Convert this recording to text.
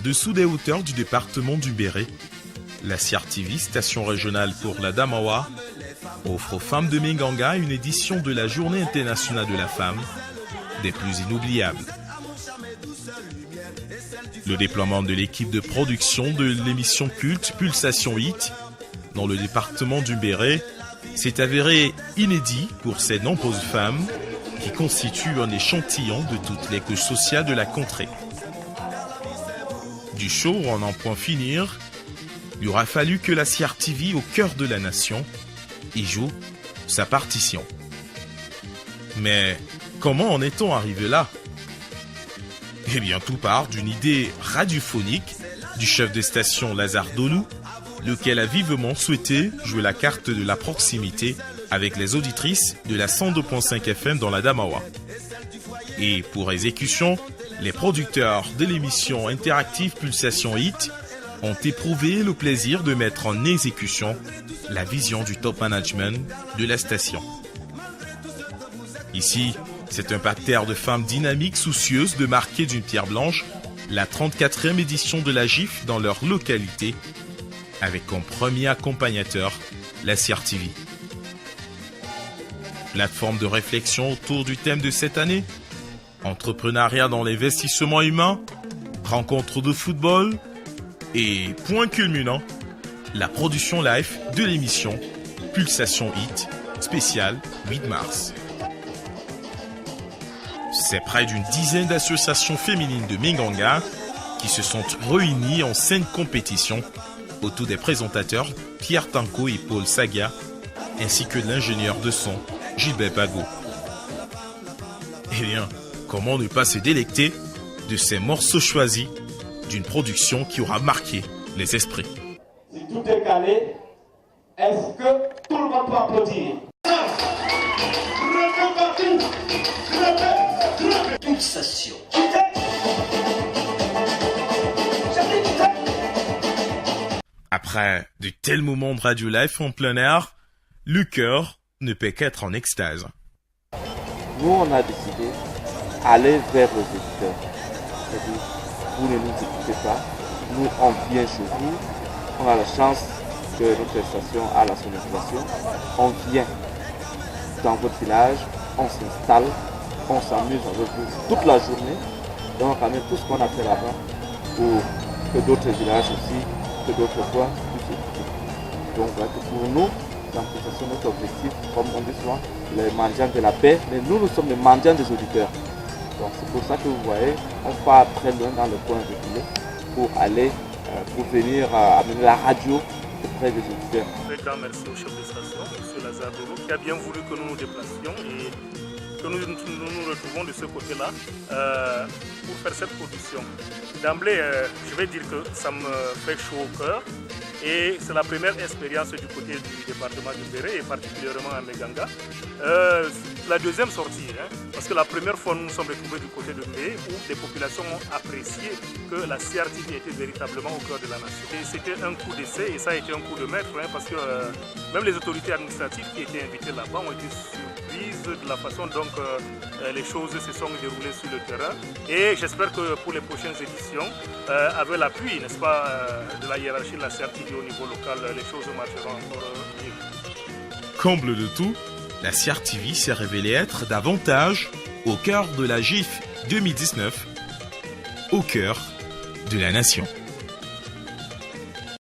dessous des hauteurs du département du Béret, la CRTV, station régionale pour la Damawa, offre aux femmes de Minganga une édition de la Journée internationale de la femme, des plus inoubliables. Le déploiement de l'équipe de production de l'émission culte Pulsation Hit dans le département du Béret s'est avéré inédit pour ces nombreuses femmes qui constituent un échantillon de toutes les couches sociales de la contrée. Du show en n'en point finir, il aura fallu que la CRTV au cœur de la nation y joue sa partition. Mais comment en est-on arrivé là? Eh bien, tout part d'une idée radiophonique du chef de station Lazare Donou, lequel a vivement souhaité jouer la carte de la proximité avec les auditrices de la 102.5 FM dans la Damawa. Et pour exécution, les producteurs de l'émission interactive Pulsation Hit ont éprouvé le plaisir de mettre en exécution la vision du top management de la station. Ici, c'est un parterre de femmes dynamiques soucieuses de marquer d'une pierre blanche la 34e édition de la GIF dans leur localité, avec comme premier accompagnateur la CRTV. Plateforme de réflexion autour du thème de cette année, entrepreneuriat dans l'investissement humain, rencontre de football et point culminant, la production live de l'émission Pulsation Hit spéciale 8 mars. C'est près d'une dizaine d'associations féminines de Minganga qui se sont réunies en saine compétition autour des présentateurs Pierre Tanko et Paul Saga, ainsi que de l'ingénieur de son Gilbert Bago. Eh bien, comment ne pas se délecter de ces morceaux choisis d'une production qui aura marqué les esprits. Si tout est calé, est-ce que tout le monde peut applaudir? Pulsation. Après de tels moments de radio live en plein air, le cœur ne peut qu'être en extase. Nous, on a décidé d'aller vers les éditeurs. C'est-à-dire, vous ne nous écoutez pas, nous, on vient chez vous, on a la chance que notre station a la sonorisation, on vient dans votre village, on s'installe, on s'amuse avec vous toute la journée, donc on amène tout ce qu'on a fait là-bas pour que d'autres villages aussi, que d'autres fois, puissent écouter. Donc, pour nous, c'est notre objectif, comme on dit souvent, les mendiants de la paix, mais nous sommes les mendiants des auditeurs. Donc c'est pour ça que vous voyez, on part très loin dans le coin reculé pour aller, pour venir amener la radio auprès des auditeurs. Un grand merci au chef de station, M. Lazare Donou, qui a bien voulu que nous nous déplacions et que nous nous retrouvons de ce côté-là pour faire cette production. D'emblée, je vais dire que ça me fait chaud au cœur. Et c'est la première expérience du côté du département du Béret et particulièrement à Minganga. La deuxième sortie, parce que la première fois nous nous sommes retrouvés du côté de Béret où des populations ont apprécié que la CRTV était véritablement au cœur de la nation. Et c'était un coup d'essai et ça a été un coup de maître parce que même les autorités administratives qui étaient invitées là-bas ont été surprises de la façon dont les choses se sont déroulées sur le terrain. Et j'espère que pour les prochaines éditions, avec l'appui, n'est-ce pas, de la hiérarchie de la CRTV au niveau local, les choses marcheront encore mieux. Comble de tout, la CRTV s'est révélée être davantage au cœur de la GIF 2019, au cœur de la nation.